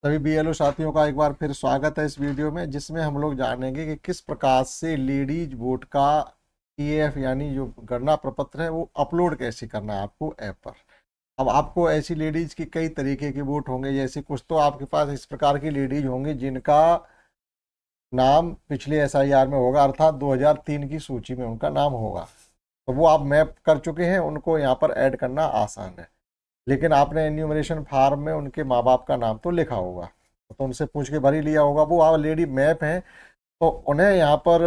सभी बीएलओ साथियों का एक बार फिर स्वागत है इस वीडियो में, जिसमें हम लोग जानेंगे कि किस प्रकार से लेडीज वोट का ईएफ यानी जो गणना प्रपत्र है वो अपलोड कैसे करना है आपको ऐप पर। अब आपको ऐसी लेडीज की कई तरीके के वोट होंगे, जैसे कुछ तो आपके पास इस प्रकार की लेडीज होंगी जिनका नाम पिछले एसआईआर में होगा, अर्थात 2003 की सूची में उनका नाम होगा, तो वो आप मैप कर चुके हैं, उनको यहाँ पर ऐड करना आसान है। लेकिन आपने एन्यूमरेशन फार्म में उनके माँ बाप का नाम तो लिखा होगा, तो उनसे पूछ के भर ही लिया होगा, वो ऑलरेडी मैप हैं, तो उन्हें यहाँ पर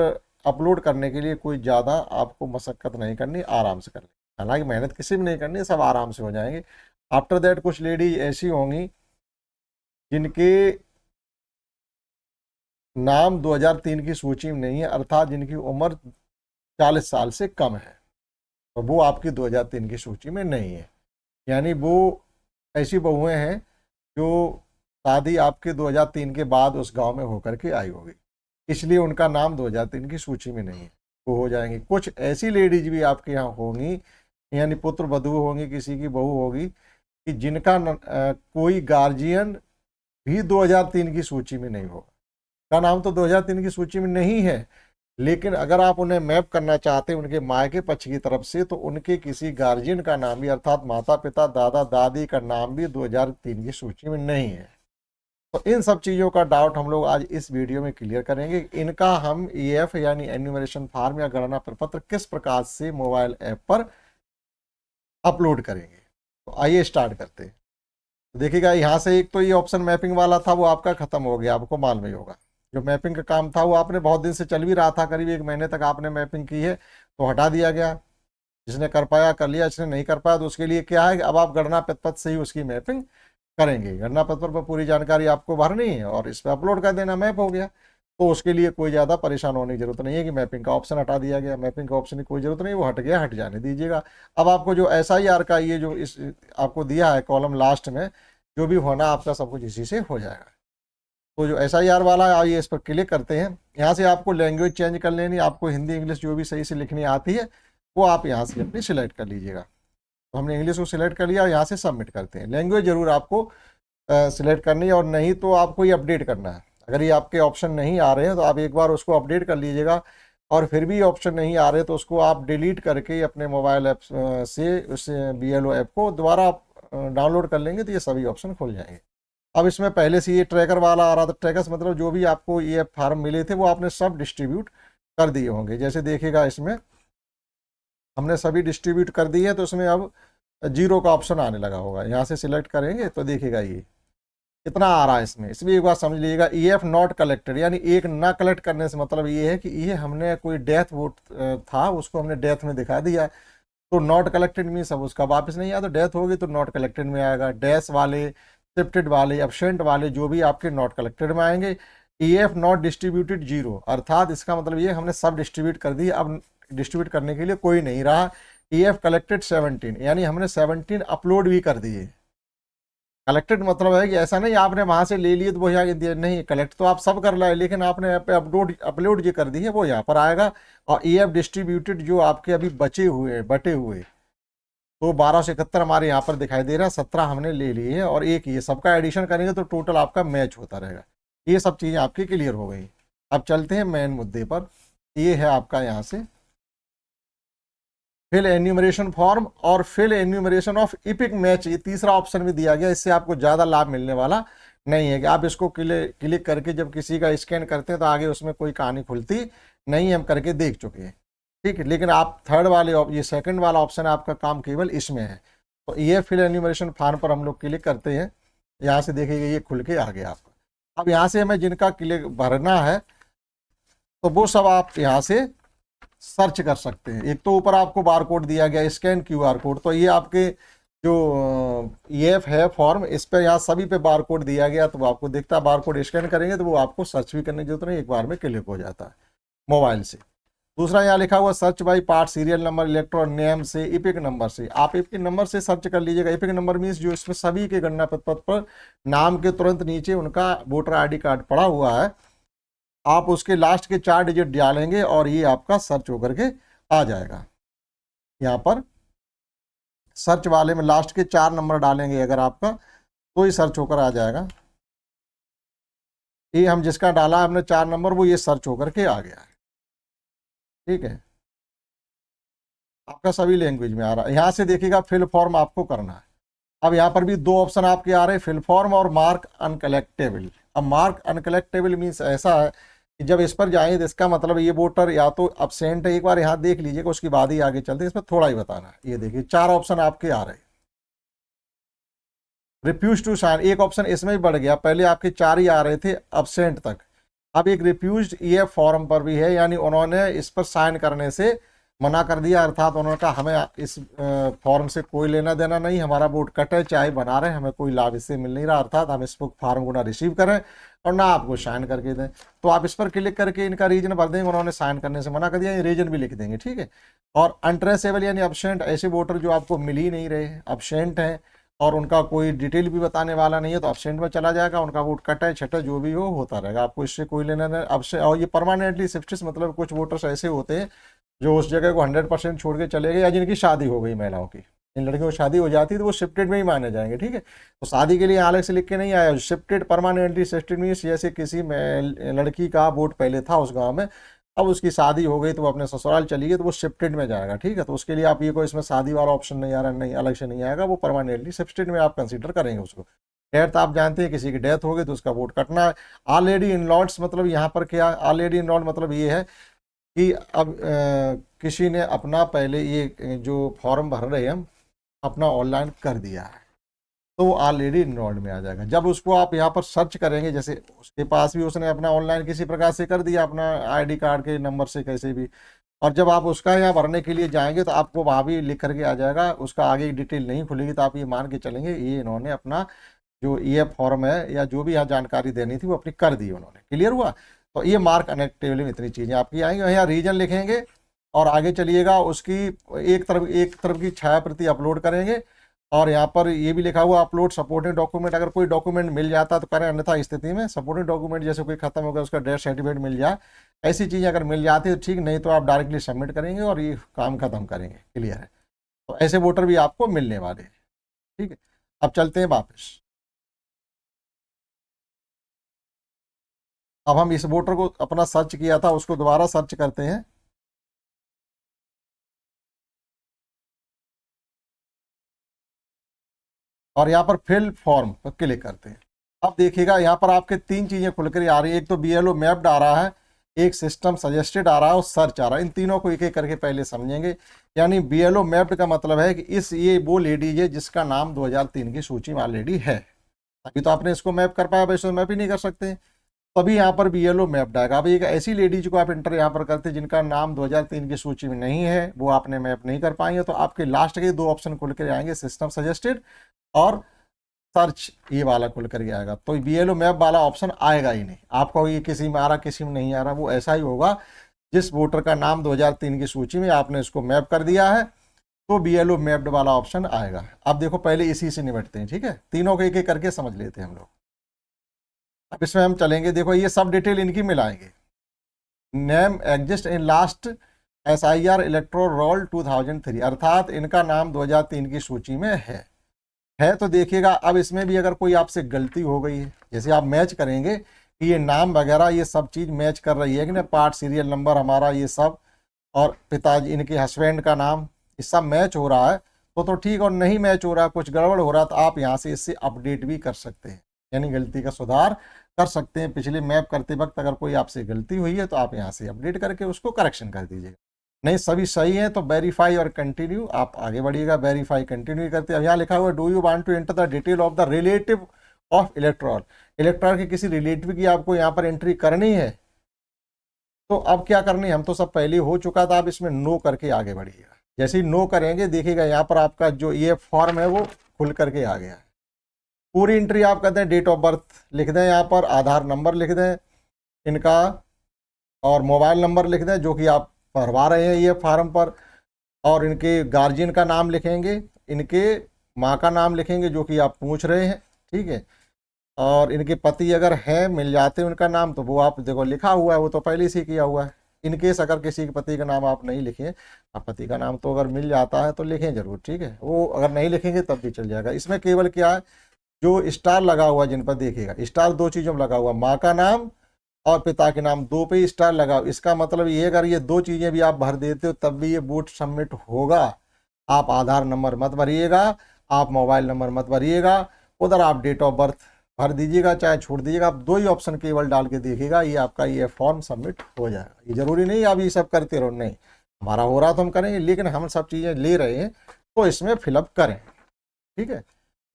अपलोड करने के लिए कोई ज़्यादा आपको मशक्क़त नहीं करनी, आराम से करनी। हालांकि मेहनत किसी भी नहीं करनी, सब आराम से हो जाएंगे। आफ्टर दैट कुछ लेडीज ऐसी होंगी जिनके नाम 2003 की सूची में नहीं है, अर्थात जिनकी उम्र 40 साल से कम है, तो वो आपकी 2003 की सूची में नहीं है। यानी वो ऐसी बहुएं हैं जो शादी आपके 2003 के बाद उस गांव में होकर के आई होगी, इसलिए उनका नाम 2003 की सूची में नहीं है, वो हो जाएंगे। कुछ ऐसी लेडीज भी आपके यहाँ होंगी, यानी पुत्र वधू होंगी, किसी की बहू होगी कि जिनका कोई गार्जियन भी 2003 की सूची में नहीं होगा, का नाम तो 2003 की सूची में नहीं है, लेकिन अगर आप उन्हें मैप करना चाहते हैं उनके मायके पक्ष की तरफ से, तो उनके किसी गार्जियन का नाम भी, अर्थात माता पिता दादा दादी का नाम भी 2003 की सूची में नहीं है। तो इन सब चीज़ों का डाउट हम लोग आज इस वीडियो में क्लियर करेंगे। इनका हम ईएफ यानी एन्यूमरेशन फार्म या गणना प्रपत्र किस प्रकार से मोबाइल ऐप पर अपलोड करेंगे। तो आइए स्टार्ट करते हैं। तो देखिएगा, यहाँ से एक तो ये ऑप्शन मैपिंग वाला था, वो आपका खत्म हो गया, आपको मालूम ही होगा। जो मैपिंग का काम था वो आपने बहुत दिन से चल भी रहा था, करीब 1 महीने तक आपने मैपिंग की है, तो हटा दिया गया। जिसने कर पाया कर लिया, जिसने नहीं कर पाया तो उसके लिए क्या है कि अब आप गणना पत्र से ही उसकी मैपिंग करेंगे। गणना पत्र पर पूरी जानकारी आपको भरनी है और इस पर अपलोड कर देना, मैप हो गया। तो उसके लिए कोई ज़्यादा परेशान होने की जरूरत नहीं है कि मैपिंग का ऑप्शन हटा दिया गया। मैपिंग का ऑप्शन की कोई जरूरत नहीं, वो हट गया, हट जाने दीजिएगा। अब आपको जो एसआईआर का ये जो इस आपको दिया है कॉलम लास्ट में, जो भी होना आपका सब कुछ इसी से हो जाएगा। तो जो एसआईआर वाला है, आइए इस पर क्लिक करते हैं। यहाँ से आपको लैंग्वेज चेंज कर लेनी, आपको हिंदी इंग्लिश जो भी सही से लिखनी आती है वो आप यहाँ से अपनी सिलेक्ट कर लीजिएगा। तो हमने इंग्लिश को सिलेक्ट कर लिया और यहाँ से सबमिट करते हैं। लैंग्वेज जरूर आपको सिलेक्ट करनी है, और नहीं तो आपको ये अपडेट करना है। अगर ये आपके ऑप्शन नहीं आ रहे हैं तो आप एक बार उसको अपडेट कर लीजिएगा, और फिर भी ऑप्शन नहीं आ रहे तो उसको आप डिलीट करके अपने मोबाइल ऐप से उस बीएलओ ऐप को दोबारा डाउनलोड कर लेंगे तो ये सभी ऑप्शन खुल जाएंगे। अब इसमें पहले से ये ट्रैकर वाला आ रहा था, ट्रैकर्स मतलब जो भी आपको ये फार्म मिले थे वो आपने सब डिस्ट्रीब्यूट कर दिए होंगे। जैसे देखिएगा, इसमें हमने सभी डिस्ट्रीब्यूट कर दिए हैं, तो इसमें अब जीरो का ऑप्शन आने लगा होगा। यहाँ से सिलेक्ट करेंगे तो देखिएगा ये कितना आ रहा है। इसमें एक बार समझ लीजिएगा, ईएफ नॉट कलेक्टेड, यानी एक ना कलेक्ट करने से मतलब ये है कि ये हमने कोई डेथ वोट था उसको हमने डेथ में दिखा दिया, तो नॉट कलेक्टेड मीन्स अब उसका वापस नहीं आया। तो डेथ होगी तो नॉट कलेक्टेड में आएगा। डैश वाले, शिफ्टेड वाले, एब्सेंट वाले जो भी आपके नॉट कलेक्टेड में आएंगे। ईएफ नॉट डिस्ट्रीब्यूटेड जीरो, अर्थात इसका मतलब ये हमने सब डिस्ट्रीब्यूट कर दी, अब डिस्ट्रीब्यूट करने के लिए कोई नहीं रहा। ईएफ कलेक्टेड 17, यानी हमने 17 अपलोड भी कर दिए। कलेक्टेड मतलब है कि ऐसा नहीं आपने वहां से ले लिए तो वो यहाँ दिए, नहीं, कलेक्ट तो आप सब कर लाए, लेकिन आपने यहाँ पे अपलोड जो कर दी है वो यहाँ पर आएगा। और ईएफ डिस्ट्रीब्यूटेड जो आपके अभी बचे हुए बटे हुए, तो 1271 हमारे यहाँ पर दिखाई दे रहा है, 17 हमने ले लिए हैं, और एक ये सबका एडिशन करेंगे तो टोटल आपका मैच होता रहेगा। ये सब चीज़ें आपकी क्लियर हो गई। अब चलते हैं मेन मुद्दे पर। ये है आपका यहाँ से फिल एन्यूमरेशन फॉर्म और fill enumeration of EPIC match, ये तीसरा ऑप्शन भी दिया गया। इससे आपको ज़्यादा लाभ मिलने वाला नहीं है कि आप इसको क्लिक करके जब किसी का स्कैन करते हैं तो आगे उसमें कोई कहानी खुलती नहीं, हम करके देख चुके हैं, ठीक है। लेकिन आप थर्ड वाले ये सेकंड वाला ऑप्शन है, आपका काम केवल इसमें है। तो ये फिल एन्यूमरेशन फॉर्म पर हम लोग क्लिक करते हैं। यहाँ से देखिएगा ये खुल के आ गया आपका। अब यहाँ से हमें जिनका क्लिक भरना है तो वो सब आप यहाँ से सर्च कर सकते हैं। एक तो ऊपर आपको बार कोड दिया गया, स्कैन क्यूआर कोड, तो ये आपके जो ईएफ है फॉर्म, इस पर यहाँ सभी पे बार कोड दिया गया, तो वो आपको दिखता है। बार कोड स्कैन करेंगे तो वो आपको सर्च भी करने की जरूरत नहीं, एक बार में क्लिक हो जाता है मोबाइल से। दूसरा यहाँ लिखा हुआ search by part, serial number, electron name से, इपिक नंबर से। आप इपिक नंबर से सर्च कर लीजिएगा। इपिक नंबर मीन्स जो इसमें सभी के गणना पत्र पर नाम के तुरंत नीचे उनका वोटर आईडी कार्ड पड़ा हुआ है, आप उसके लास्ट के 4 डिजिट डालेंगे और ये आपका सर्च होकर के आ जाएगा। यहाँ पर सर्च वाले में लास्ट के 4 नंबर डालेंगे अगर आपका, तो ही सर्च होकर आ जाएगा। ये हम जिसका डाला है हमने 4 नंबर, वो ये सर्च होकर के आ गया है। ठीक है, आपका सभी लैंग्वेज में आ रहा है। यहाँ से देखिएगा फिल फॉर्म आपको करना है। अब यहाँ पर भी 2 ऑप्शन आपके आ रहे हैं, फिल फॉर्म और मार्क अनकलेक्टेबल। अब मार्क अनकलेक्टेबल मीन्स ऐसा है कि जब इस पर जाएंगे तो इसका मतलब ये वोटर या तो अब्सेंट है, एक बार यहाँ देख लीजिएगा, उसके बाद ही आगे चलते हैं, इसमें थोड़ा ही बताना है। ये देखिए 4 ऑप्शन आपके आ रहे हैं। रिफ्यूज टू साइन एक ऑप्शन इसमें भी बढ़ गया, पहले आपके 4 ही आ रहे थे अब्सेंट तक, अब एक रिफ्यूज ये फॉर्म पर भी है, यानी उन्होंने इस पर साइन करने से मना कर दिया, अर्थात उन्होंने कहा हमें इस फॉर्म से कोई लेना देना नहीं, हमारा वोट कट है, चाहे बना रहे, हमें कोई लाभ इससे मिल नहीं रहा, अर्थात हम इस फॉर्म को ना रिसीव करें और ना आपको साइन करके दें। तो आप इस पर क्लिक करके इनका रीजन भर देंगे, उन्होंने साइन करने से मना कर दिया, ये रीजन भी लिख देंगे। ठीक है, और अनट्रेसेबल यानी अब्सेंट, ऐसे वोटर जो आपको मिल ही नहीं रहे, अब्सेंट हैं और उनका कोई डिटेल भी बताने वाला नहीं है, तो अब्सेंट में चला जाएगा, उनका वोट कटे छटे जो भी हो होता रहेगा, आपको इससे कोई लेना नहीं। अब और ये परमानेंटली शिफ्ट, मतलब कुछ वोटर्स ऐसे होते हैं जो उस जगह को 100% छोड़ के चले गए, या जिनकी शादी हो गई महिलाओं की, इन लड़कियों की शादी हो जाती है तो वो शिफ्टेड में ही माने जाएंगे। ठीक है, तो शादी के लिए अलग से लिख के नहीं आया, शिफ्टेड परमानेंटली शिफ्टेड मीन्स जैसे किसी लड़की का वोट पहले था उस गाँव में, अब उसकी शादी हो गई तो वो अपने ससुराल चली गई तो वो शिफ्टेड में जाएगा। ठीक है, तो उसके लिए आप ये कोई इसमें शादी वाला ऑप्शन नहीं आ रहा, नहीं अलग से नहीं आएगा, वो परमानेंटली शिफ्टेड में आप कंसीडर करेंगे उसको। डेथ आप जानते हैं, किसी की डेथ हो गई तो उसका वोट कटना है। ऑलरेडी इनलॉड्स मतलब यहाँ पर क्या, ऑलरेडी इनलॉड मतलब ये है कि अब किसी ने अपना पहले ये जो फॉर्म भर रहे हैं हम अपना ऑनलाइन कर दिया है, तो वो ऑलरेडी इनरोल्ड में आ जाएगा। जब उसको आप यहाँ पर सर्च करेंगे, जैसे उसके पास भी उसने अपना ऑनलाइन किसी प्रकार से कर दिया, अपना आईडी कार्ड के नंबर से कैसे भी, और जब आप उसका यहाँ भरने के लिए जाएंगे तो आपको वहाँ भी लिख करके आ जाएगा, उसका आगे डिटेल नहीं खुलेगी, तो आप ये मान के चलेंगे ये इन्होंने अपना जो ये फॉर्म है या जो भी यहाँ जानकारी देनी थी वो अपनी कर दी उन्होंने। क्लियर हुआ? तो ये मार्क अनएक्टिवली में इतनी चीज़ें आपकी आएंगी, यहाँ रीजन लिखेंगे और आगे चलिएगा, उसकी एक तरफ की छाया प्रति अपलोड करेंगे, और यहाँ पर ये भी लिखा हुआ अपलोड सपोर्टिंग डॉक्यूमेंट, अगर कोई डॉक्यूमेंट मिल जाता तो करें, अन्यथा स्थिति में सपोर्टिंग डॉक्यूमेंट जैसे कोई खत्म हो गया उसका डेथ सर्टिफिकेट मिल जाए, ऐसी चीज़ें अगर मिल जाती है तो ठीक, नहीं तो आप डायरेक्टली सबमिट करेंगे और ये काम खत्म करेंगे। क्लियर है? तो ऐसे वोटर भी आपको मिलने वाले हैं। ठीक है, अब चलते हैं वापस। अब हम इस वोटर को अपना सर्च किया था उसको दोबारा सर्च करते हैं। और यहाँ पर फिल फॉर्म पर क्लिक करते हैं। अब देखिएगा यहाँ पर आपके 3 चीज़ें खुलकर आ रही है, एक तो BLO मैप्ड आ रहा है, एक सिस्टम सजेस्टेड आ रहा है और सर्च आ रहा है। इन तीनों को एक एक करके पहले समझेंगे। यानी BLO मैप्ड का मतलब है कि ये वो लेडीज है जिसका नाम 2003 की सूची में ऑलरेडी है, अभी तो आपने इसको मैप कर पाया, वैसे मैप ही नहीं कर सकते, तभी यहाँ पर BLO मैप्ड आएगा। अब एक ऐसी लेडीज को आप इंटर यहाँ पर करते हैं जिनका नाम 2003 की सूची में नहीं है, वो आपने मैप नहीं कर पाएंगे, तो आपके लास्ट के 2 ऑप्शन खुल कर आएंगे, सिस्टम सजेस्टेड और सर्च, ये वाला खुल कर आएगा। तो BLO मैप वाला ऑप्शन आएगा ही नहीं आपको, ये किसी में आ रहा किसी में नहीं आ रहा, वो ऐसा ही होगा जिस वोटर का नाम 2003 की सूची में आपने इसको मैप कर दिया है तो BLO मैप्ड वाला ऑप्शन आएगा। अब देखो पहले इसी से निपटते हैं। ठीक है, तीनों को एक एक करके समझ लेते हैं हम लोग। अब इसमें हम चलेंगे, देखो ये सब डिटेल इनकी मिलाएंगे। Name exist in last SIR electoral roll 2003, अर्थात इनका नाम 2003 की सूची में है। तो देखिएगा अब इसमें भी अगर कोई आपसे गलती हो गई है, जैसे आप मैच करेंगे कि ये नाम वगैरह ये सब चीज़ मैच कर रही है कि ना, पार्ट सीरियल नंबर हमारा ये सब और पिताजी इनके हस्बैंड का नाम ये सब मैच हो रहा है तो ठीक, और नहीं मैच हो रहा, कुछ गड़बड़ हो रहा, तो आप यहाँ से इससे अपडेट भी कर सकते हैं, यानी गलती का सुधार कर सकते हैं। पिछले मैप करते वक्त अगर कोई आपसे गलती हुई है तो आप यहाँ से अपडेट करके उसको करेक्शन कर दीजिएगा। नहीं सभी सही है तो वेरीफाई और कंटिन्यू, आप आगे बढ़िएगा, वेरीफाई कंटिन्यू करते हैं। अब यहाँ लिखा हुआ है do you want to enter the detail of the relative of elector के किसी रिलेटिव की आपको यहाँ पर एंट्री करनी है, तो अब क्या करनी है, हम तो सब पहले हो चुका था, आप इसमें नो करके आगे बढ़िएगा। जैसे ही नो करेंगे देखिएगा यहाँ पर आपका जो ये फॉर्म है वो खुल करके आ गया है। पूरी एंट्री आप कहते हैं, डेट ऑफ बर्थ लिख दें, यहाँ पर आधार नंबर लिख दें इनका और मोबाइल नंबर लिख दें जो कि आप भरवा रहे हैं ये फार्म पर, और इनके गार्जियन का नाम लिखेंगे, इनके माँ का नाम लिखेंगे जो कि आप पूछ रहे हैं। ठीक है, और इनके पति अगर हैं मिल जाते हैं उनका नाम तो वो आप देखो लिखा हुआ है, वो तो पहले से किया हुआ है। इनकेस अगर किसी के पति का नाम आप नहीं लिखें, आप पति का नाम तो अगर मिल जाता है तो लिखें जरूर। ठीक है, वो अगर नहीं लिखेंगे तब भी चल जाएगा। इसमें केवल क्या है, जो स्टार लगा हुआ जिन पर देखिएगा, स्टार दो चीज़ों में लगा हुआ, माँ का नाम और पिता के नाम, दो पे ही स्टार लगा। इसका मतलब ये अगर ये दो चीज़ें भी आप भर देते हो तब भी ये बूट सबमिट होगा। आप आधार नंबर मत भरिएगा, आप मोबाइल नंबर मत भरिएगा, उधर आप डेट ऑफ बर्थ भर दीजिएगा, चाहे छोड़ दीजिएगा। आप दो ही ऑप्शन केवल डाल के देखिएगा, ये आपका ये फॉर्म सबमिट हो जाएगा। ये जरूरी नहीं आप ये सब करते रहो, नहीं, हमारा हो रहा तो हम करेंगे, लेकिन हम सब चीज़ें ले रहे हैं तो इसमें फिलअप करें। ठीक है,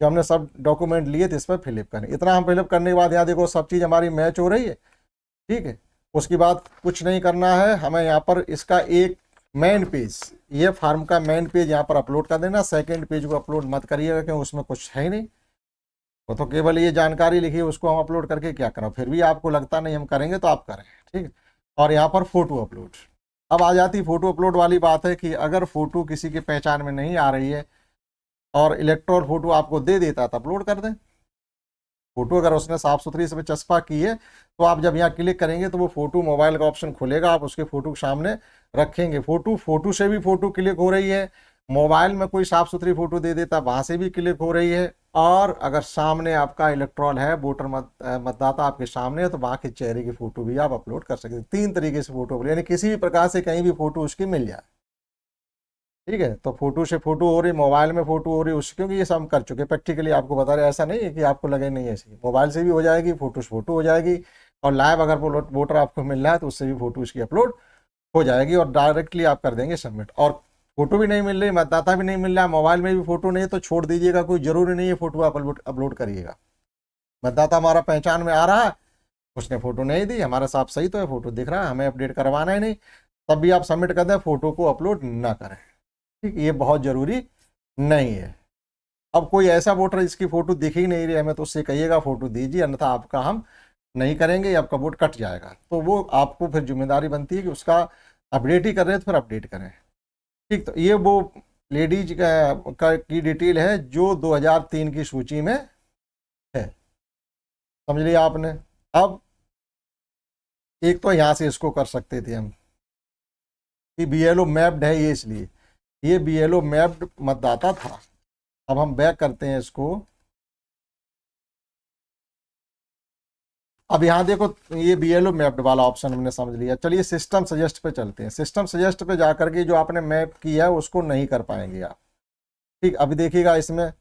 जो हमने सब डॉक्यूमेंट लिए थे इस पर फिलअप करें। इतना हम फिलअप करने के बाद यहाँ देखो सब चीज़ हमारी मैच हो रही है। ठीक है, उसके बाद कुछ नहीं करना है हमें, यहाँ पर इसका एक मेन पेज, ये फार्म का मेन पेज यहाँ पर अपलोड कर देना। सेकंड पेज को अपलोड मत करिएगा क्योंकि उसमें कुछ है ही नहीं, वो तो केवल ये जानकारी लिखी है, उसको हम अपलोड करके क्या करें। फिर भी आपको लगता नहीं हम करेंगे तो आप करें। ठीक है, और यहाँ पर फोटो अपलोड। अब आ जाती फोटो अपलोड वाली बात है कि अगर फोटो किसी की पहचान में नहीं आ रही है और इलेक्ट्रॉन फोटो आपको दे देता तो अपलोड कर दें। फोटो अगर उसने साफ सुथरी इसमें चस्पा की है तो आप जब यहाँ क्लिक करेंगे तो वो फोटो मोबाइल का ऑप्शन खुलेगा, आप उसके फोटो के सामने रखेंगे। फोटो से भी फोटो क्लिक हो रही है, मोबाइल में कोई साफ सुथरी फोटो दे देता वहां से भी क्लिक हो रही है, और अगर सामने आपका इलेक्ट्रॉन है, वोटर मतदाता आपके सामने है तो वहां के चेहरे की फोटो भी आप अपलोड कर सकते हैं। तीन तरीके से फोटो, यानी किसी भी प्रकार से कहीं भी फोटो उसकी मिल जाए। ठीक है, तो फोटो से फोटो हो रही, मोबाइल में फोटो हो रही उस, क्योंकि ये सब हम कर चुके प्रैक्टिकली आपको बता रहे। ऐसा नहीं है कि आपको लगे नहीं, ऐसी मोबाइल से भी हो जाएगी, फोटो से फोटो हो जाएगी, और लाइव अगर वोटर आपको मिल रहा है तो उससे भी फोटो इसकी अपलोड हो जाएगी और डायरेक्टली आप कर देंगे सबमिट। और फोटो भी नहीं मिल रही, मतदाता भी नहीं मिल रहा, मोबाइल में भी फोटो नहीं है तो छोड़ दीजिएगा, कोई जरूरी नहीं है फोटो आप अपलोड करिएगा। मतदाता हमारा पहचान में आ रहा है, उसने फोटो नहीं दी, हमारा साफ सही तो है, फोटो दिख रहा है, हमें अपडेट करवाना ही नहीं, तब भी आप सबमिट कर दें, फोटो को अपलोड ना करें। ठीक, ये बहुत जरूरी नहीं है। अब कोई ऐसा वोटर जिसकी फोटो दिख ही नहीं रही हमें तो उससे कहिएगा फोटो दीजिए, अन्यथा आपका हम नहीं करेंगे, आपका वोट कट जाएगा। तो वो आपको फिर जिम्मेदारी बनती है कि उसका अपडेट ही कर रहे हैं तो फिर अपडेट करें। ठीक, तो ये वो लेडीज की डिटेल है जो 2003 की सूची में है, समझ लिया आपने। अब एक तो यहाँ से इसको कर सकते थे हम कि BLO मैप्ड है, ये इसलिए ये BLO मैप्ड मतदाता था। अब हम बैक करते हैं इसको। अब यहाँ देखो ये BLO मैप्ड वाला ऑप्शन हमने समझ लिया। चलिए सिस्टम सजेस्ट पे चलते हैं। सिस्टम सजेस्ट पे जाकर के जो आपने मैप किया है उसको नहीं कर पाएंगे आप। ठीक, अभी देखिएगा इसमें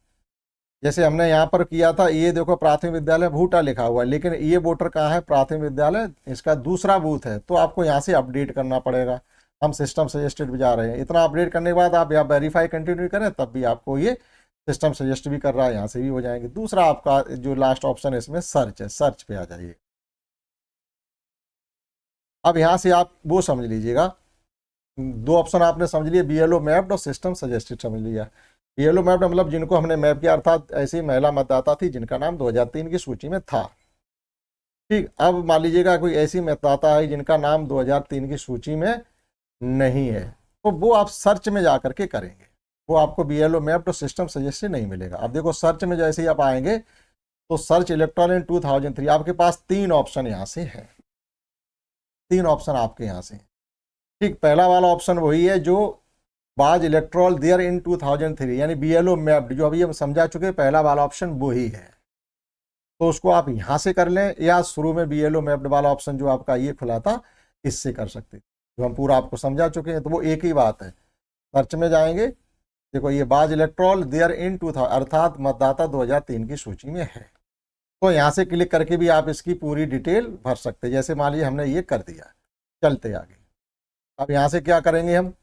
जैसे हमने यहाँ पर किया था, ये देखो प्राथमिक विद्यालय भूटा लिखा हुआ है, लेकिन ये वोटर कहाँ है, प्राथमिक विद्यालय इसका दूसरा बूथ है, तो आपको यहाँ से अपडेट करना पड़ेगा। हम सिस्टम सजेस्टेड भी जा रहे हैं, इतना अपडेट करने के बाद आप यहाँ वेरीफाई कंटिन्यू करें तब भी आपको ये सिस्टम सजेस्ट भी कर रहा है, यहाँ से भी हो जाएंगे। दूसरा आपका जो लास्ट ऑप्शन है इसमें सर्च है, सर्च पे आ जाइए। अब यहाँ से आप वो समझ लीजिएगा, दो ऑप्शन आपने समझ लिए, BLO मैप्ड और सिस्टम सजेस्टेड समझ लिया। BLO मैप्ड मतलब जिनको हमने मैप किया, अर्थात ऐसी महिला मतदाता थी जिनका नाम 2003 की सूची में था। ठीक, अब मान लीजिएगा कोई ऐसी मतदाता है जिनका नाम 2003 की सूची में नहीं है, तो वो आप सर्च में जा करके करेंगे, वो आपको BLO मैप्ड और सिस्टम सजेस्टेड नहीं मिलेगा। अब देखो सर्च में जैसे ही आप आएंगे तो सर्च इलेक्ट्रॉन इन 2003, आपके पास तीन ऑप्शन यहाँ से है, तीन ऑप्शन आपके यहाँ से। ठीक, पहला वाला ऑप्शन वही है जो बाज इलेक्ट्रॉल देयर इन 2003, यानी BLO मैप्ड, जो अभी हम समझा चुके, पहला वाला ऑप्शन वही है, तो उसको आप यहाँ से कर लें, या शुरू में BLO मैप्ड वाला ऑप्शन जो आपका ये खुला था इससे कर सकते, जो हम पूरा आपको समझा चुके हैं, तो वो एक ही बात है। सर्च में जाएंगे, देखो ये बाज इलेक्ट्रॉल देयर इन 2000, अर्थात मतदाता 2003 की सूची में है, तो यहाँ से क्लिक करके भी आप इसकी पूरी डिटेल भर सकते हैं। जैसे मान लीजिए हमने ये कर दिया, चलते आगे। अब यहाँ से क्या करेंगे हम,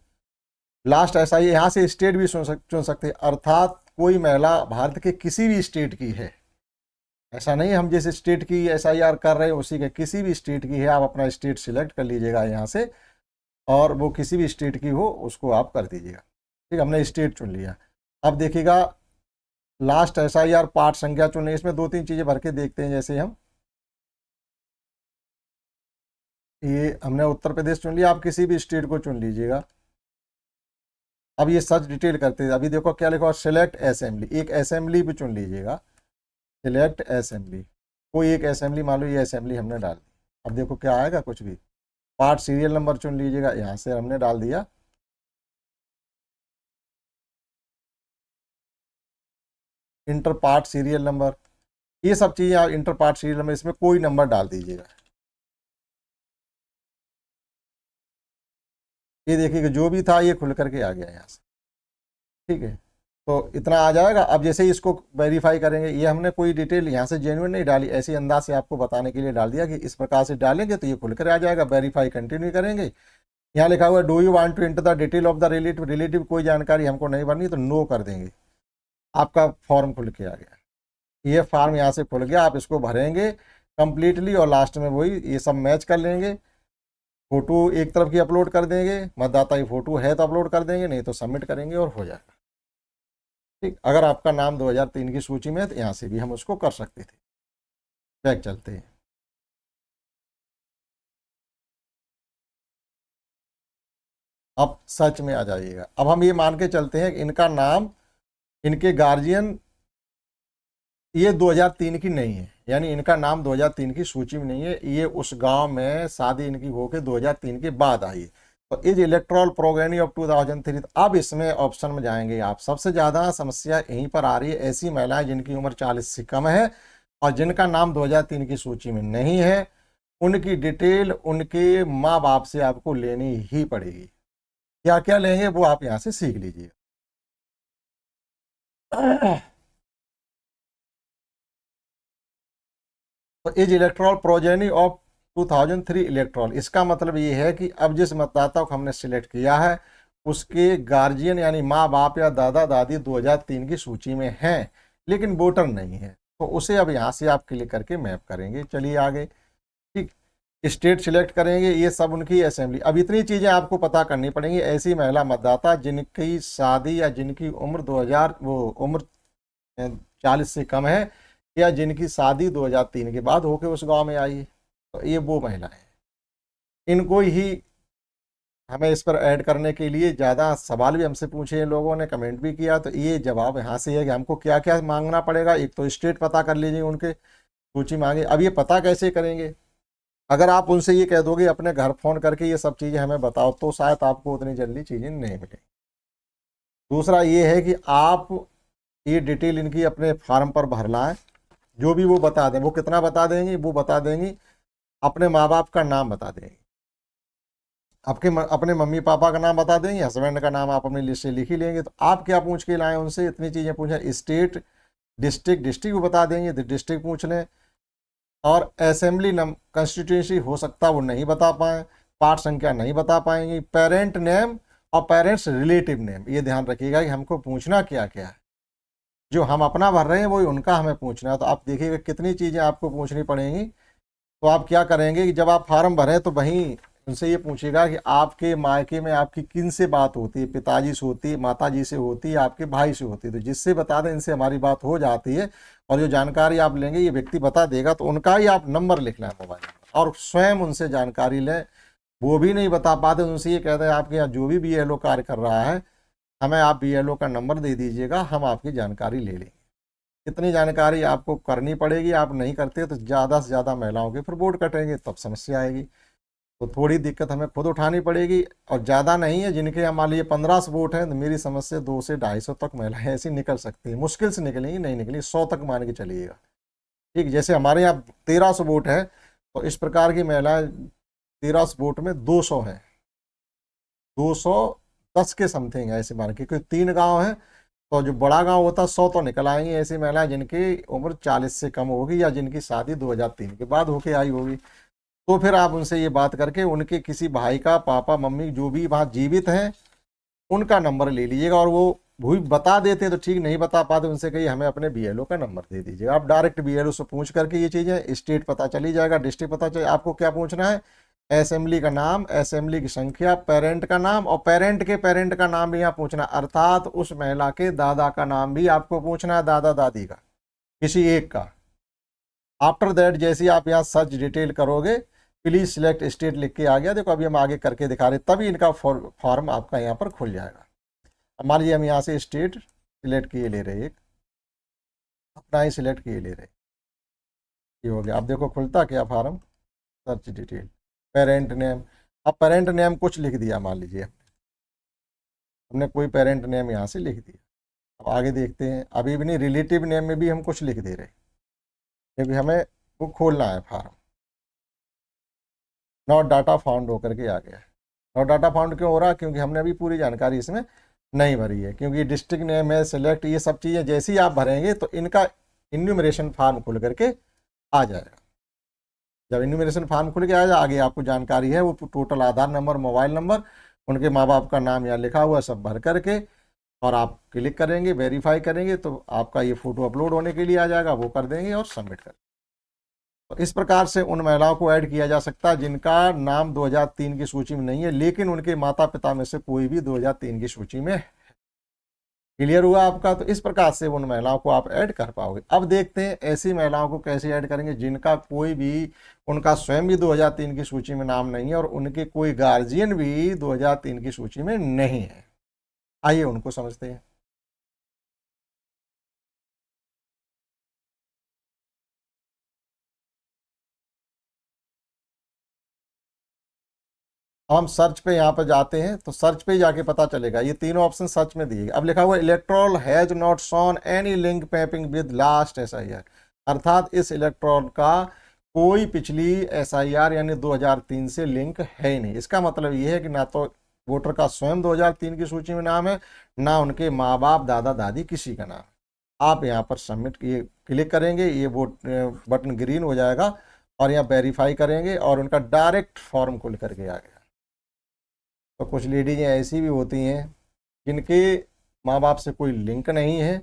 लास्ट ऐसा ही यहाँ से स्टेट भी चुन सकते हैं, अर्थात कोई महिला भारत के किसी भी स्टेट की है, ऐसा नहीं हम जिस स्टेट की SIR कर रहे हैं उसी के, किसी भी स्टेट की है, आप अपना स्टेट सिलेक्ट कर लीजिएगा यहाँ से, और वो किसी भी स्टेट की हो उसको आप कर दीजिएगा। ठीक, हमने स्टेट चुन लिया। अब देखिएगा लास्ट SIR पार्ट संख्या चुनने, इसमें दो तीन चीज़ें भर के देखते हैं। जैसे हम ये हमने उत्तर प्रदेश चुन लिया, आप किसी भी स्टेट को चुन लीजिएगा। अब ये सर्च डिटेल करते हैं, अभी देखो क्या लिखा, सिलेक्ट असेंबली, एक असेंबली भी चुन लीजिएगा, सिलेक्ट असेंबली, कोई एक असेंबली, मान लो ये असेंबली हमने डाल दी। अब देखो क्या आएगा, कुछ भी। पार्ट सीरियल नंबर चुन लीजिएगा, यहाँ से हमने डाल दिया, इंटर पार्ट सीरियल नंबर, ये सब चीज़ें आप इंटर पार्ट सीरियल में इसमें कोई नंबर डाल दीजिएगा। ये देखिए कि जो भी था ये खुल करके आ गया यहाँ से, ठीक है। तो इतना आ जाएगा। अब जैसे ही इसको वेरीफाई करेंगे, ये हमने कोई डिटेल यहाँ से जेन्युइन नहीं डाली, ऐसे अंदाज से आपको बताने के लिए डाल दिया कि इस प्रकार से डालेंगे तो ये खुल कर आ जाएगा। वेरीफाई कंटिन्यू करेंगे, यहाँ लिखा हुआ है do you want to enter the detail of the relative, relative कोई जानकारी हमको नहीं भरनी तो नो कर देंगे। आपका फॉर्म खुल के आ गया, ये फॉर्म यहाँ से खुल गया, आप इसको भरेंगे कंप्लीटली और लास्ट में वही ये सब मैच कर लेंगे। फोटो एक तरफ की अपलोड कर देंगे, मतदाता की फोटो है तो अपलोड कर देंगे, नहीं तो सबमिट करेंगे और हो जाएगा, ठीक। अगर आपका नाम 2003 की सूची में है तो यहाँ से भी हम उसको कर सकते थे। बैक चलते हैं। अब सच में आ जाइएगा। अब हम ये मान के चलते हैं कि इनका नाम, इनके गार्जियन ये 2003 की नहीं है, यानी इनका नाम 2003 की सूची में नहीं है, ये उस गांव में शादी इनकी होकर 2003 के बाद आई है। तो इज इलेक्ट्रल प्रोगेनी ऑफ 2003। अब इसमें ऑप्शन में जाएंगे आप, सबसे ज़्यादा समस्या यहीं पर आ रही है, ऐसी महिलाएं जिनकी उम्र 40 से कम है और जिनका नाम 2003 की सूची में नहीं है, उनकी डिटेल उनके माँ बाप से आपको लेनी ही पड़ेगी। क्या क्या लेंगे वो आप यहाँ से सीख लीजिए। तो is elector progeny of 2003 elector, इसका मतलब ये है कि अब जिस मतदाता को हमने सिलेक्ट किया है उसके गार्जियन यानी माँ बाप या दादा दादी 2003 की सूची में हैं लेकिन वोटर नहीं है, तो उसे अब यहाँ से आप क्लिक करके मैप करेंगे। चलिए आगे, ठीक। स्टेट सिलेक्ट करेंगे, ये सब उनकी असेंबली। अब इतनी चीज़ें आपको पता करनी पड़ेंगी। ऐसी महिला मतदाता जिनकी शादी या जिनकी उम्र 2000 वो उम्र 40 से कम है या जिनकी शादी 2003 के बाद होके उस गांव में आई है, तो ये वो महिलाएं हैं। इनको ही हमें इस पर ऐड करने के लिए ज़्यादा सवाल भी हमसे पूछे हैं लोगों ने, कमेंट भी किया, तो ये जवाब यहाँ से है कि हमको क्या क्या मांगना पड़ेगा। एक तो स्टेट पता कर लीजिए, उनके सूची मांगे। अब ये पता कैसे करेंगे? अगर आप उनसे ये कह दोगे अपने घर फ़ोन करके ये सब चीज़ें हमें बताओ, तो शायद आपको उतनी जल्दी चीज़ें नहीं मिलेंगी। दूसरा ये है कि आप ये डिटेल इनकी अपने फार्म पर भरना है, जो भी वो बता दें। वो कितना बता देंगी? वो बता देंगी अपने माँ बाप का नाम बता देंगी, अपने मम्मी पापा का नाम बता देंगे, हस्बैंड का नाम आप अपनी लिस्ट से लिख ही लेंगे। तो आप क्या पूछ के लाएँ उनसे? इतनी चीज़ें पूछें। स्टेट, डिस्ट्रिक्ट, डिस्ट्रिक्ट वो बता देंगे तो डिस्ट्रिक्ट पूछ लें। और असेंबली कंस्टिट्यूंसी हो सकता है वो नहीं बता पाएँ, पार्ट संख्या नहीं बता पाएंगे, पेरेंट नेम और पेरेंट्स रिलेटिव नेम, ये ध्यान रखिएगा कि हमको पूछना क्या क्या है। जो हम अपना भर रहे हैं वही उनका हमें पूछना है। तो आप देखिएगा कितनी चीज़ें आपको पूछनी पड़ेंगी। तो आप क्या करेंगे कि जब आप फार्म भरें तो वहीं उनसे ये पूछिएगा कि आपके मायके में आपकी किन से बात होती है, पिताजी से होती है, माताजी से होती है, आपके भाई से होती है। तो जिससे बता दें इनसे हमारी बात हो जाती है और जो जानकारी आप लेंगे ये व्यक्ति बता देगा, तो उनका ही आप नंबर लिख लें मोबाइल नंबर और स्वयं उनसे जानकारी लें। वो भी नहीं बता पाते उनसे ये कहते हैं आपके यहाँ जो भी BLO कार्य कर रहा है हमें आप BLO का नंबर दे दीजिएगा, हम आपकी जानकारी ले लेंगे। इतनी जानकारी आपको करनी पड़ेगी। आप नहीं करते तो ज़्यादा से ज़्यादा महिलाओं के फिर वोट कटेंगे, तब समस्या आएगी। तो थोड़ी दिक्कत हमें खुद उठानी पड़ेगी। और ज़्यादा नहीं है, जिनके यहाँ मान लीजिए 1500 वोट हैं तो मेरी समझ से 200 से 250 तक महिलाएं ऐसी निकल सकती हैं। मुश्किल से निकलेंगी, नहीं निकली 100 तक मान के चलिएगा, ठीक। जैसे हमारे यहाँ 1300 वोट है तो इस प्रकार की महिलाएं 1300 वोट में 200 हैं, 210 के समथिंग है ऐसे मान के, क्योंकि 3 गांव हैं तो जो बड़ा गांव होता है 100 तो निकल आएंगी ऐसी महिलाएं जिनकी उम्र 40 से कम होगी या जिनकी शादी 2003 के बाद होके आई होगी। तो फिर आप उनसे ये बात करके उनके किसी भाई का, पापा मम्मी जो भी वहाँ जीवित हैं उनका नंबर ले लीजिएगा। और वो भी बता देते हैं तो ठीक, नहीं बता पाते उनसे कहिए हमें अपने BLO का नंबर दे दीजिएगा। आप डायरेक्ट BLO से पूछ करके ये चीज़ें, स्टेट पता चली जाएगा, डिस्ट्रिक्ट पता चल। आपको क्या पूछना है? असेंबली का नाम, असेंबली की संख्या, पेरेंट का नाम और पेरेंट के पेरेंट का नाम भी यहाँ पूछना, अर्थात उस महिला के दादा का नाम भी आपको पूछना है, दादा दादी का, किसी एक का। आफ्टर दैट जैसे आप यहाँ सर्च डिटेल करोगे, प्लीज सिलेक्ट स्टेट लिख के आ गया। देखो अभी हम आगे करके दिखा रहे, तभी इनका फॉर्म आपका यहाँ पर खुल जाएगा। अब मान लीजिए हम यहाँ से स्टेट सिलेक्ट किए ले रहे, एक अपना ही सिलेक्ट किए ले रहे, ये हो गया। अब देखो खुलता क्या form, search detail, parent name. अब पेरेंट नेम कुछ लिख दिया, मान लीजिए हमने कोई पेरेंट नेम यहाँ से लिख दिया। अब आगे देखते हैं, अभी भी नहीं, रिलेटिव नेम में भी हम कुछ लिख दे रहे, क्योंकि हमें वो खोलना है फॉर्म। नॉट डाटा फाउंड होकर के आ गया। नॉट डाटा फाउंड क्यों हो रहा है? क्योंकि हमने अभी पूरी जानकारी इसमें नहीं भरी है, क्योंकि डिस्ट्रिक्ट नेम है, सिलेक्ट, ये सब चीज़ें जैसे ही आप भरेंगे तो इनका इन्यूमरेशन फॉर्म खुल करके आ जाएगा। जब इन्यूमरेशन फॉर्म खुल के आ जाए, आगे आपको जानकारी है वो टोटल आधार नंबर, मोबाइल नंबर, उनके माँ बाप का नाम यहाँ लिखा हुआ सब भर करके, और आप क्लिक करेंगे, वेरीफाई करेंगे तो आपका ये फ़ोटो अपलोड होने के लिए आ जाएगा, वो कर देंगे और सबमिट कर। तो इस प्रकार से उन महिलाओं को ऐड किया जा सकता है जिनका नाम 2003 की सूची में नहीं है, लेकिन उनके माता पिता में से कोई भी 2003 की सूची में है। क्लियर हुआ आपका? तो इस प्रकार से उन महिलाओं को आप ऐड कर पाओगे। अब देखते हैं ऐसी महिलाओं को कैसे ऐड करेंगे जिनका कोई भी, उनका स्वयं भी 2003 की सूची में नाम नहीं है और उनके कोई गार्जियन भी 2003 की सूची में नहीं है। आइए उनको समझते हैं। अब हम सर्च पे यहाँ पर जाते हैं तो सर्च पे जाके पता चलेगा, ये तीनों ऑप्शन सर्च में दिए। अब लिखा हुआ elector has not shown any link mapping with last SIR, अर्थात इस इलेक्ट्रॉल का कोई पिछली SIR यानी 2003 से लिंक है ही नहीं। इसका मतलब ये है कि ना तो वोटर का स्वयं 2003 की सूची में नाम है, ना उनके माँ बाप, दादा दादी किसी का नाम। आप यहाँ पर सबमिट क्लिक करेंगे, ये वोट बटन ग्रीन हो जाएगा और यहाँ वेरीफाई करेंगे और उनका डायरेक्ट फॉर्म खुल करके आ गया। तो कुछ लेडीजें ऐसी भी होती हैं जिनके माँ बाप से कोई लिंक नहीं है,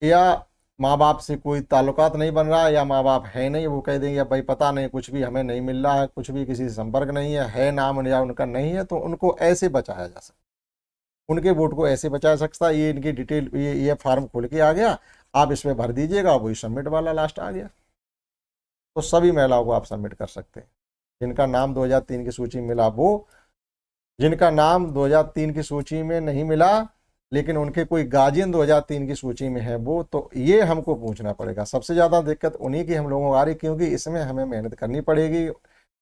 या माँ बाप से कोई ताल्लुकात नहीं बन रहा है, या माँ बाप है नहीं, वो कह देंगे भाई पता नहीं, कुछ भी हमें नहीं मिल रहा है, कुछ भी किसी से संपर्क नहीं है नाम या उनका नहीं है, तो उनको ऐसे बचाया जा सकता, उनके वोट को ऐसे बचाया सकता है। ये इनकी डिटेल, ये फॉर्म खुल के आ गया, आप इसमें भर दीजिएगा, वही सबमिट वाला लास्ट आ गया। तो सभी महिलाओं को आप सबमिट कर सकते हैं जिनका नाम 2003 की सूची में मिला वो, जिनका नाम 2003 की सूची में नहीं मिला लेकिन उनके कोई गार्जियन 2003 की सूची में है वो, तो ये हमको पूछना पड़ेगा। सबसे ज़्यादा दिक्कत उन्हीं की हम लोगों को आ रही, क्योंकि इसमें हमें मेहनत करनी पड़ेगी।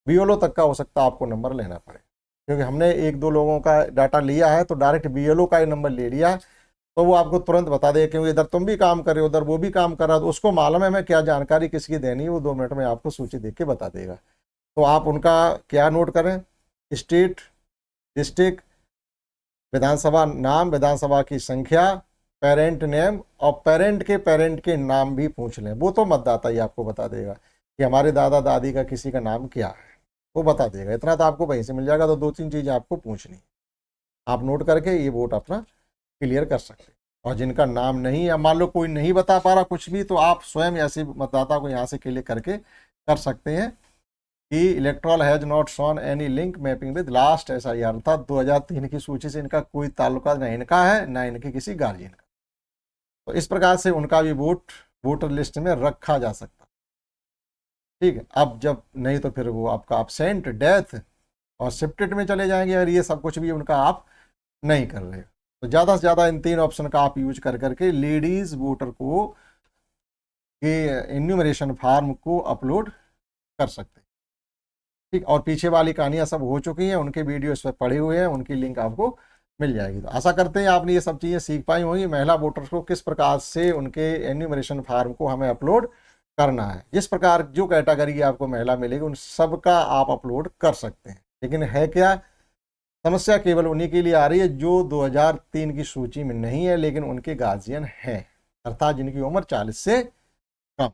BLO तक का हो सकता है आपको नंबर लेना पड़े, क्योंकि हमने 1-2 लोगों का डाटा लिया है तो डायरेक्ट BLO का ही नंबर ले लिया, तो वो आपको तुरंत बता देगा, क्योंकि इधर तुम भी काम कर रहे हो, उधर वो भी काम कर रहा है, तो उसको मालूम है हमें क्या जानकारी किसकी देनी है, वो 2 मिनट में आपको सूची देख के बता देगा। तो आप उनका क्या नोट करें, स्टेट, डिस्ट्रिक्ट, विधानसभा नाम, विधानसभा की संख्या, पेरेंट नेम, और पेरेंट के नाम भी पूछ लें। वो तो मतदाता ही आपको बता देगा कि हमारे दादा दादी का किसी का नाम क्या है, वो बता देगा। इतना तो आपको वहीं से मिल जाएगा। तो 2-3 चीज़ें आपको पूछनी, आप नोट करके ये वोट अपना क्लियर कर सकते हैं। और जिनका नाम नहीं है, मान लो कोई नहीं बता पा रहा कुछ भी, तो आप स्वयं ऐसे मतदाता को यहाँ से क्लिक करके कर सकते हैं कि elector has not shown any link mapping with last SIR, अर्थात 2003 की सूची से इनका कोई ताल्लुका न इनका है ना इनके किसी गार्जियन का। तो इस प्रकार से उनका भी वोट वोटर लिस्ट में रखा जा सकता है। ठीक है, अब जब नहीं तो फिर वो आपका absent, डेथ और शिफ्टेड में चले जाएंगे, और ये सब कुछ भी उनका आप नहीं कर रहे। तो ज़्यादा से ज़्यादा इन 3 ऑप्शन का आप यूज कर करके लेडीज़ वोटर को ये इन्यूमरेशन फॉर्म को अपलोड कर सकते हैं। ठीक, और पीछे वाली कहानियाँ सब हो चुकी हैं, उनके वीडियो इस पर पड़े हुए हैं, उनकी लिंक आपको मिल जाएगी। तो आशा करते हैं आपने ये सब चीज़ें सीख पाई होंगी, महिला वोटर्स को किस प्रकार से उनके एन्यूमरेशन फॉर्म को हमें अपलोड करना है। जिस प्रकार जो कैटेगरी की आपको महिला मिलेगी उन सब का आप अपलोड कर सकते हैं। लेकिन है क्या, समस्या केवल उन्हीं के लिए आ रही है जो 2003 की सूची में नहीं है लेकिन उनके गार्जियन हैं, अर्थात जिनकी उम्र 40 से कम।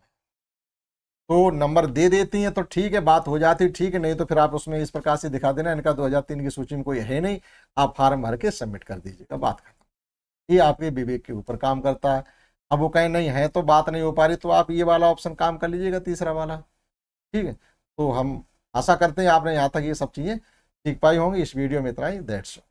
तो नंबर दे देती हैं तो ठीक है, बात हो जाती है, ठीक है। नहीं तो फिर आप उसमें इस प्रकार से दिखा देना इनका 2003 की सूची में कोई है नहीं, आप फार्म भर के सबमिट कर दीजिएगा, बात खत्म। ये आपके विवेक के ऊपर काम करता है। अब वो कहीं नहीं है तो बात नहीं हो पा रही, तो आप ये वाला ऑप्शन काम कर लीजिएगा, तीसरा वाला। ठीक है, तो हम आशा करते हैं आपने यहाँ तक ये सब चीज़ें सीख पाई होंगी। इस वीडियो में इतना ही, दैट्स ऑल।